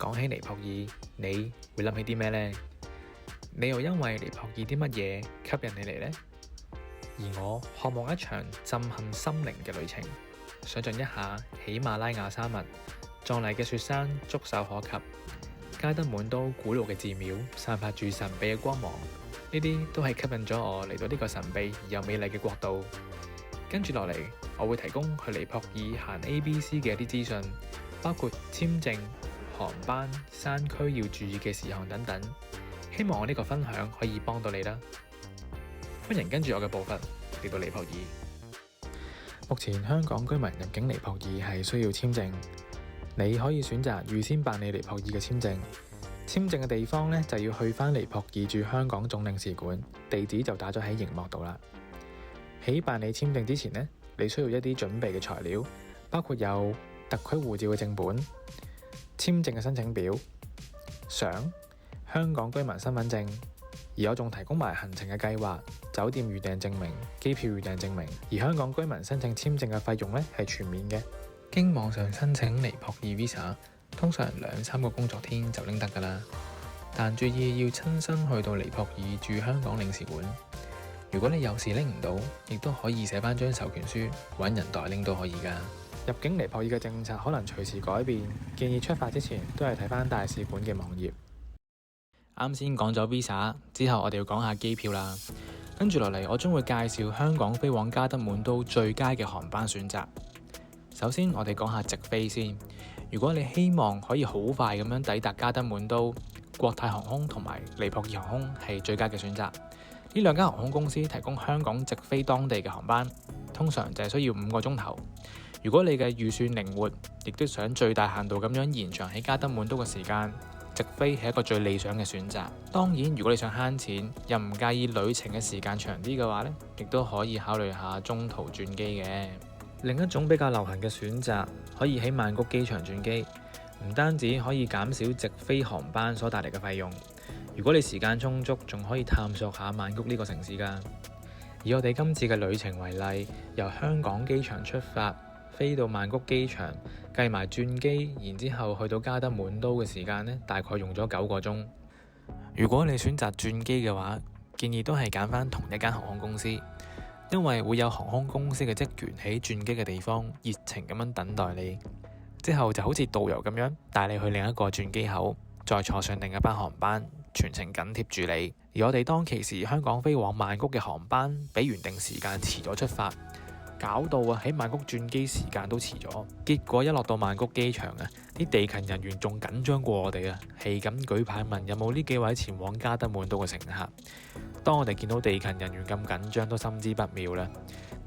講起尼泊爾，你會諗起啲咩呢？你又因為尼泊爾啲乜嘢吸引你嚟呢？而我渴望一場震撼心靈嘅旅程，想像一下喜馬拉雅山脈、壯麗嘅雪山觸手可及，加德滿都古老嘅寺廟散發住神秘嘅光芒，呢啲都係吸引咗我嚟到呢個神秘而又美麗嘅國度。跟住落嚟，我會提供去尼泊爾行 ABC 嘅一啲資訊，包括簽證、航班、山區要注意嘅事項等等。希望我呢個分享可以幫到你啦。歡迎跟住我嘅步伐嚟到尼泊爾。目前香港居民入境尼泊爾係需要簽證，你可以選擇預先辦理尼泊爾嘅簽證。簽證嘅地方呢，就要去返尼泊爾駐香港總領事館，地址就打咗喺熒幕度啦。喺辦理簽證之前呢，你需要一啲準備嘅材料，包括有特區護照嘅正本、簽證嘅申請表、相、香港居民身份證，而我仲提供埋行程嘅計劃、酒店預訂證明、機票預訂證明。而香港居民申請簽證嘅費用呢，係全免嘅。經網上申請尼泊爾 Visa， 通常2-3個工作天就拎得㗎喇，但注意要親身去到尼泊爾駐香港領事館。如果你有時拎唔到，亦都可以寫返張授權書，揾人代拎都可以㗎。入境尼泊爾嘅政策可能隨時改變，建議出發之前都係睇返大使館嘅網頁。啱先講咗 Visa 之後，我哋要講下機票啦。跟住落嚟，我將會介紹香港飛往加德滿都最佳嘅航班選擇。首先，我哋講下直飛先。如果你希望可以好快咁樣抵達加德滿都，國泰航空同埋尼泊爾航空係最佳嘅選擇。呢兩間航空公司提供香港直飛當地嘅航班，通常就係需要5個鐘頭。如果你嘅預算靈活，亦都想最大限度咁樣延長喺加德滿都嘅時間，直飛係一個最理想嘅選擇。當然，如果你想慳錢，又唔介意旅程嘅時間長啲嘅話呢，亦都可以考慮下中途轉機嘅。另一種比較流行嘅選擇，可以喺曼谷機場轉機，唔單止可以減少直飛航班所帶嚟嘅費用。如果你時間充足，仲可以探索下曼谷呢個城市㗎。以我哋今次嘅旅程為例，由香港機場出發，飛到曼谷機場，計埋轉機，然之後去到加德滿都嘅時間呢，大概用咗9個鐘。如果你選擇轉機嘅話，建議都係揀返同一間航空公司，因為會有航空公司嘅職員喺轉機嘅地方熱情咁樣等待你，之後就好似導遊咁樣帶你去另一個轉機口，再坐上另一班航班，全程緊貼住你。而我哋當其時香港飛往曼谷嘅航班比原定時間遲咗出發，搞到喺曼谷轉機時間都遲咗。結果一落到曼谷機場啲地勤人員仲緊張過我哋係咁舉牌問有冇呢幾位前往加德滿都嘅乘客。當我哋見到地勤人員咁緊張，都心知不妙啦。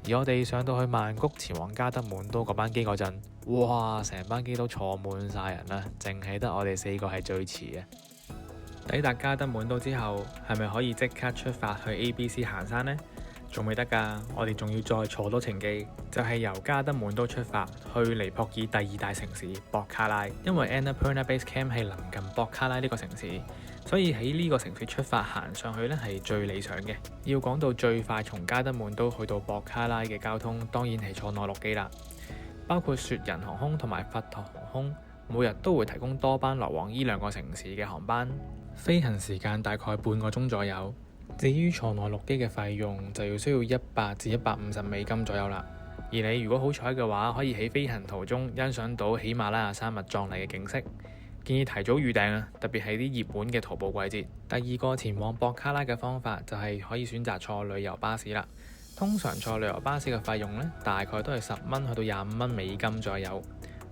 而我哋上到去曼谷前往加德滿都嗰班機嗰陣，哇！成班機都坐滿晒人啦，淨係得我哋4個係最遲嘅。抵達加德滿都之後，係咪可以即刻出發去 ABC 行山呢？仲未得㗎，我哋仲要再坐多程機，就係由加德滿都出發去尼泊爾第2大城市博卡拉。因為 Annapurna Base Camp 係臨近博卡拉呢個城市，所以喺呢個城市出發行上去呢係最理想嘅。要講到最快從加德滿都去到博卡拉嘅交通，當然係坐內陸機啦。包括雪人航空同埋佛陀航空，每日都會提供多班來往呢2個城市嘅航班，飛行時間大概半個鐘左右。至於坐內陸機嘅費用，就要需要100至150美金左右啦。而你如果好彩嘅話，可以喺飛行途中欣賞到喜馬拉雅山脈壯麗嘅景色，建議提早預訂特別係啲熱門嘅徒步季節。第二個前往博卡拉嘅方法就係可以選擇坐旅遊巴士啦。通常坐旅遊巴士嘅費用呢，大概都係10蚊去到25蚊美金左右，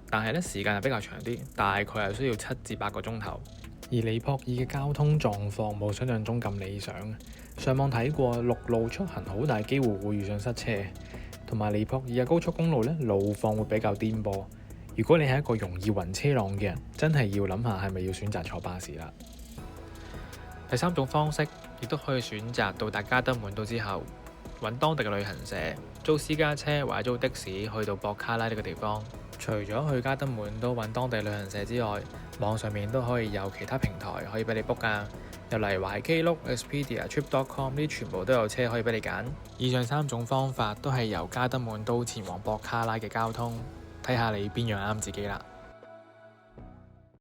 但係呢時間係比較長啲，大概係需要7至8個鐘頭。而尼泊爾嘅交通狀況冇想象中咁理想，上網睇過陸路出行好大機會會遇上塞車，同埋尼泊爾嘅高速公路呢，路況會比較顛簸。如果你係一個容易暈車浪嘅人，真係要諗下係咪要選擇坐巴士啦。第3種方式亦都可以選擇到達加德滿都之後，揾當地嘅旅行社租私家車或者租的士去到博卡拉呢個地方。除咗去加德滿都揾當地旅行社之外，網上面都可以有其他平台可以俾你 book 㗎。又例如話係 Klook、Expedia、Trip.com 呢啲全部都有車可以俾你揀。以上3種方法都係由加德滿都前往博卡拉嘅交通，睇下你邊樣啱自己啦。